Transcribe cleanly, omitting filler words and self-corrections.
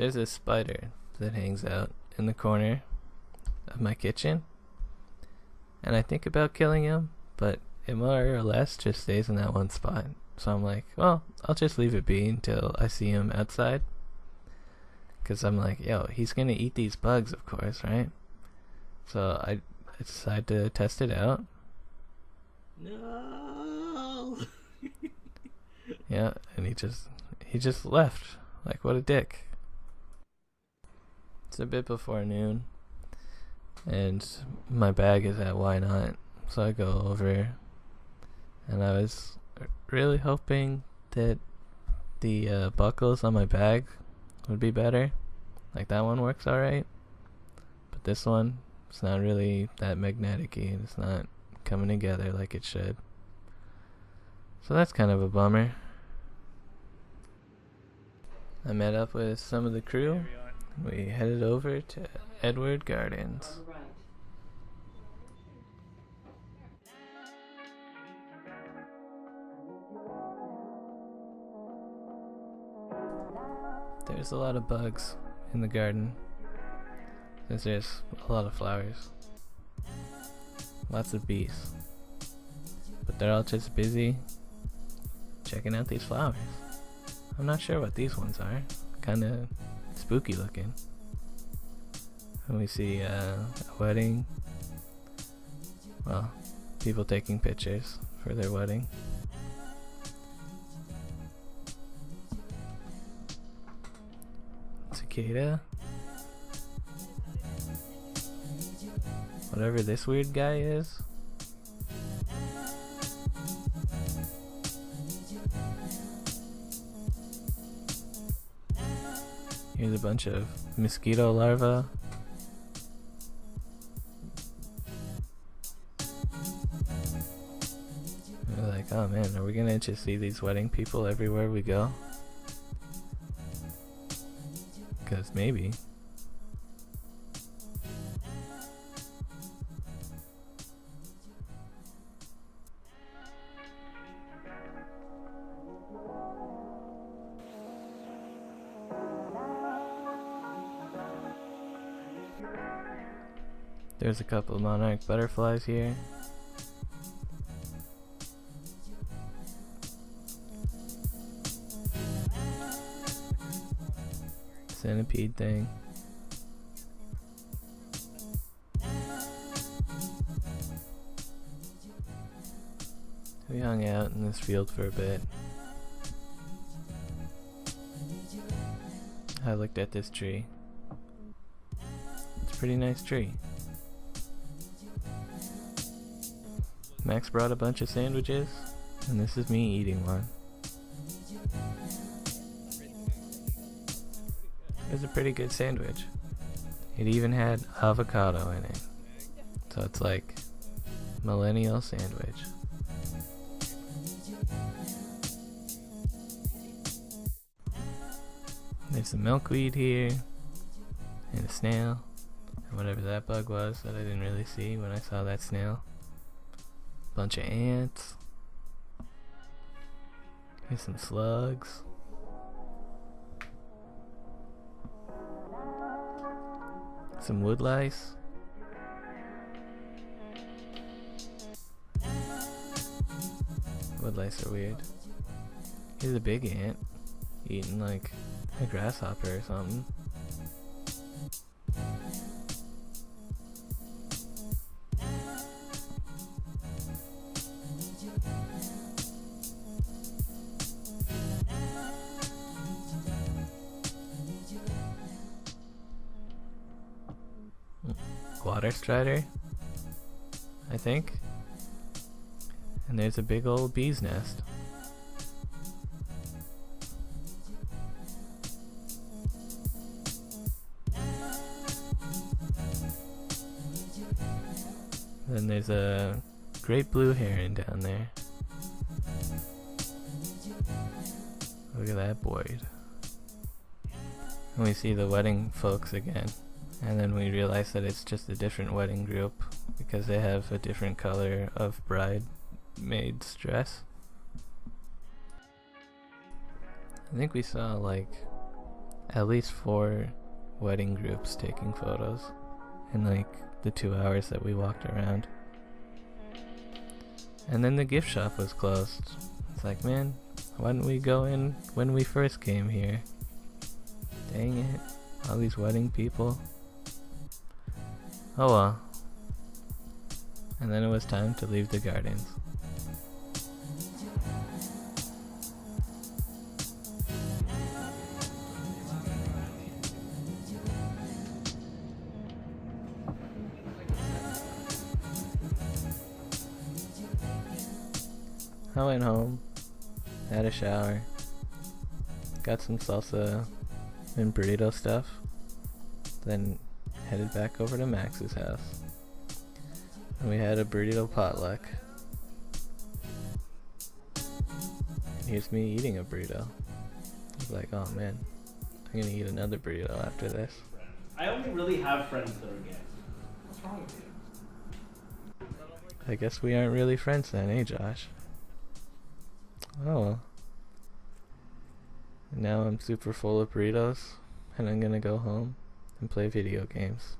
There's a spider that hangs out in the corner of my kitchen, and I think about killing him, but it more or less just stays in that one spot. So I'm like, well, I'll just leave it be until I see him outside. Because I'm like, yo, he's going to eat these bugs, of course, right? So I decide to test it out. No. Yeah, and he just left. Like, what a dick. It's a bit before noon, and my bag is at Why Not. So I go over, and I was really hoping that the buckles on my bag would be better. Like, that one works alright, but this one, it's not really that magnetic-y. It's not coming together like it should. So that's kind of a bummer. I met up with some of the crew. We headed over to Edward Gardens. There's a lot of bugs in the garden, since there's a lot of flowers. Lots of bees. But they're all just busy checking out these flowers. I'm not sure what these ones are. Kinda spooky looking. And we see a wedding. Well, people taking pictures for their wedding. Cicada. Whatever this weird guy is. Here's a bunch of mosquito larvae. We're like, oh man, are we gonna just see these wedding people everywhere we go? Because maybe. There's a couple of monarch butterflies here. Centipede thing. We hung out in this field for a bit. I looked at this tree. It's a pretty nice tree. Max brought a bunch of sandwiches, and this is me eating one. It was a pretty good sandwich. It even had avocado in it. So it's like millennial sandwich. There's some milkweed here, and a snail, and whatever that bug was that I didn't really see when I saw that snail. Bunch of ants. Here's some slugs. Some wood lice. Wood lice are weird. Here's a big ant eating like a grasshopper or something. Water strider, I think. And there's a big old bee's nest. Then there's a great blue heron down there. Look at that boy. And we see the wedding folks again. And then we realize that it's just a different wedding group because they have a different color of bridesmaid's dress. I think we saw like at least 4 wedding groups taking photos in like the 2 hours that we walked around. And then the gift shop was closed. It's like, man, why didn't we go in when we first came here? Dang it, all these wedding people. Oh well. And then it was time to leave the gardens. I went home, had a shower, got some salsa and burrito stuff, then headed back over to Max's house. And we had a burrito potluck. And here's me eating a burrito. I was like, oh man, I'm gonna eat another burrito after this. I only really have friends that are gay. What's wrong with you? I guess we aren't really friends then, eh, Josh? Oh well. And now I'm super full of burritos, and I'm gonna go home and play video games.